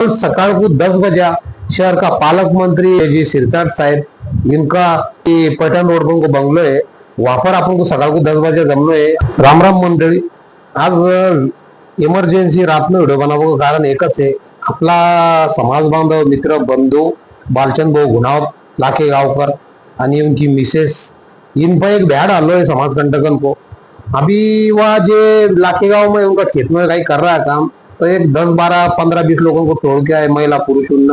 कल सकाळ को 10 बजे शहर का पालक मंत्री जी सिरसाट साहब इनका पैठण रोड पर को बंगलो है, वहां पर अपन को सकाळ को 10 बजे जमलो है। राम राम मंडळी, आज इमर्जन्सी रात में व्हिडिओ बनावं कारण एकच आहे, आपला समाज बांधव मित्र बंधु बालचंद भाऊ गुनाव लाखे गांवकर आणि उनकी मिसेस इन पर एक बैड आलो है समाज कंटकन को। अभी वह जे लाखे गांव में उनका खेत में कहीं कर रहा है काम, तो एक 10-12-15-20 लोगों को तोड़ के आए, महिला पुरुष उन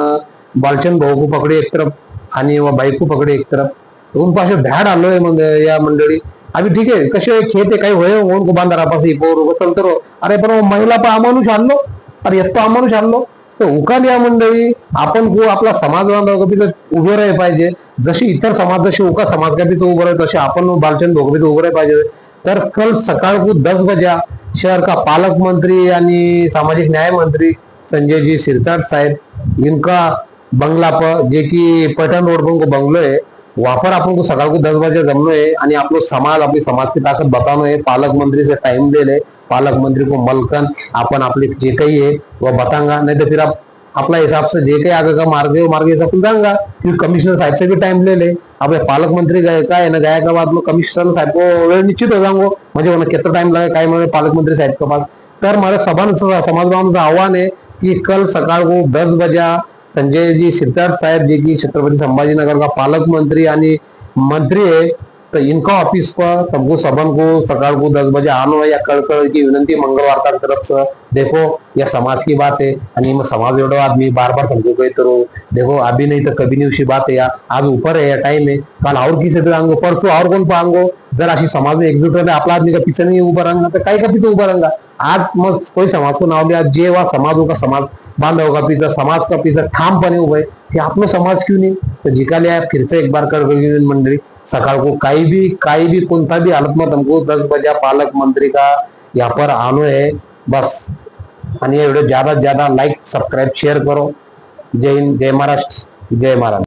बालचंद भाऊ को पकड़े एक तरफ आणि वह बाईक को पकड़े एक तरफ, तो उन पास भैड आलो है या मंडळी। अभी ठीक है कसे खेत है काही होय उनको बांधा पास चलते रहो, अरे पण महिला पर अमानुष आणलो, अरे येतो अमानुष आणलो तो उकाल या मंडळी। आपण को आपला समाज बांधव कधी उभे राहिले पाहिजे, जशी इतर समाज जशी उका समाज का भी उभं राहे तसे आपण बालचंद भाऊ भी उभं राहिले पाहिजे। तर कल सकाळ को 10 बजे शहर का पालक मंत्री आणि सामाजिक न्याय मंत्री संजय जी सिरसाट साहब इनका बंगला पर जे की पैठण रोड पर को बंगलो है, वहां पर अपन को सकाळ को 10 बजे जमनो है आणि आपलो समाज अपनी समाज की ताकत बतानो है। पालक मंत्री से टाइम ले ले, पालक मंत्री को मलकन अपन अपने जे कही है वह बताऊंगा, नहीं तो फिर आप अपना हिसाब से जे काही आगे का मार्ग है वो मार्ग हिसाब से जाऊंगा। फिर कमिश्नर साहब से भी टाइम ले ले, अपने पालक मंत्री गए का है ना गया के बाद कमिश्नर साहब को वेळ निश्चित हो जाऊंगा, म्हणजे उन्हें कितना टाइम लगे काय म्हणजे पालक मंत्री साहब के पास। तर हमारे समाज बांधव आह्वान है कि कल सकाळ को 10 बजे संजय जी सिरसाट साहब जी की छत्रपति संभाजीनगर का पालक मंत्री आणि मंत्री है, तो इनका ऑफिस पर सबको सबन को सकाळ को 10 बजे आनो है। या कड़कड़ की विनंती मंगलवार का तरफ से, देखो यह समाज की बात है आणि मग समाज एवढा आदमी बार बार तुमको कहते रहो, देखो अभी नहीं तो कभी नहीं उसी बात है, या आज ऊपर है या टाइम है, कल और किसी तरह आंगो परसों और कौन पांगो, जर अशी समाज में एकजुट रहे आपला आदमी का पीछे नहीं उभा रहेगा तो काही का पीछे उभा रहेगा। आज मग कोई समाज को नाव लिया जे वह समाज होगा समाज बांधव का पीछे समाज का पीछे ठाम पने हुए कि आपने समाज क्यों नहीं, तो जिका लिया फिर से एक बार कर मंडली सकाळ को काही भी कौन सा भी हालत में तुमको 10 बजे पालक मंत्री का यहाँ पर आनो है बस। आणि ये वीडियो ज्यादा से ज्यादा लाइक सब्सक्राइब शेयर करो। जय हिंद, जय महाराष्ट्र, जय महाराज।